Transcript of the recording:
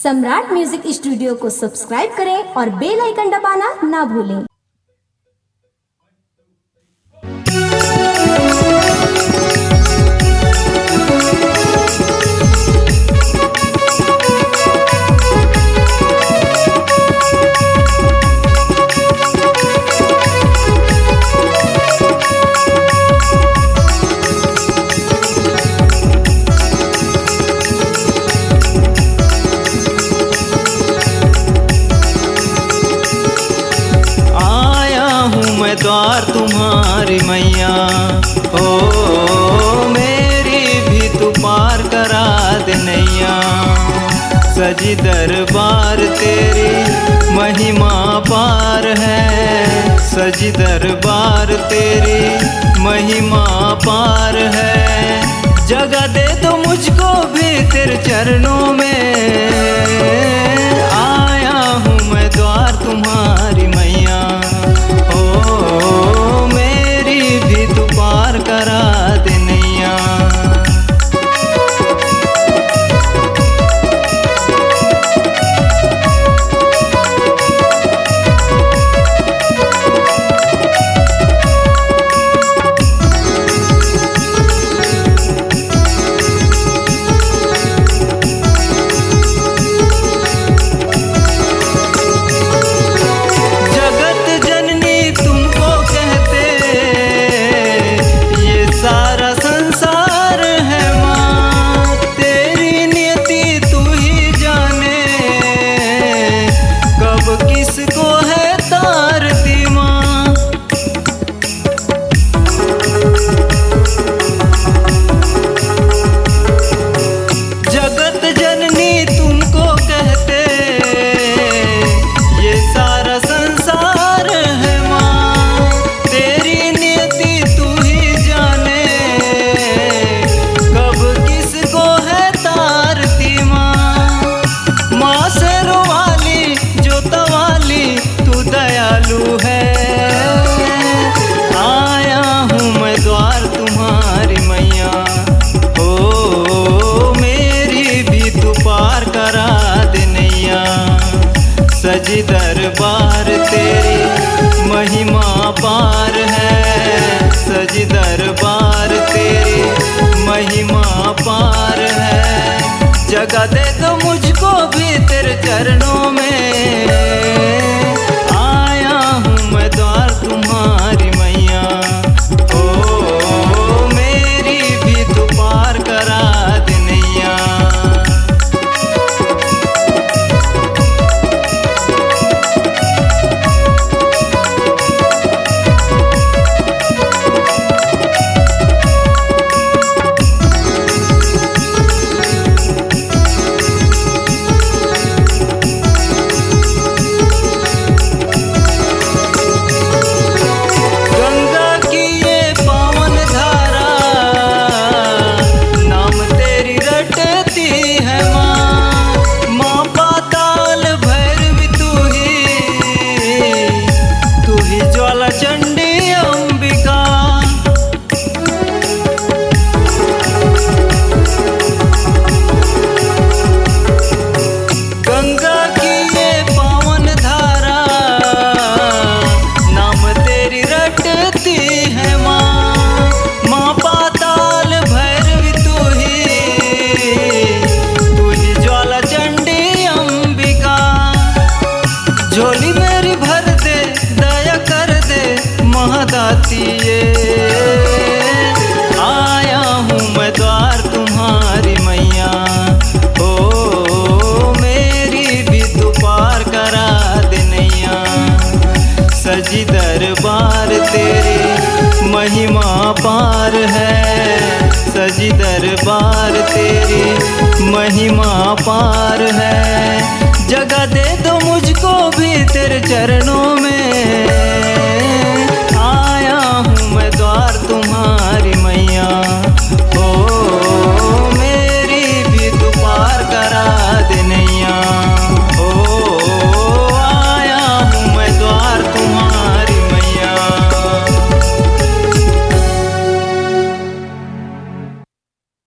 सम्राट music studio को subscribe करें और बेल आइकन दबाना ना भूलें। द्वार तुम्हारी मैया हो, मेरी भी तू पार करा दे नैया। सजी दरबार तेरी महिमा पार है, सजी दरबार तेरी महिमा पार है। जगह दे दो मुझको भी तेरे चरणों में, आया हूँ मैं द्वार तुम्हारी मैया हो, मेरी भी तू पार करा दे नैया। सजी दरबार तेरी महिमा पार है, सजी दरबार तेरी महिमा पार है। जगह दे दो मुझको भी तेरे चरणों में, आया हूँ मैं द्वार तुम्हारी मैया हो, मेरी भी तू पार करा दे नैया। झोली मेरी भर दे, दया कर दे महादाती ये, आया हूँ मैं द्वार तुम्हारी मैया हो, मेरी भी तू पार करा दे नैया। सजी दरबार तेरी महिमा पार है, सजी दरबार तेरी महिमा पार है। जगह दे दो मुझको भी तेरे चरणों में,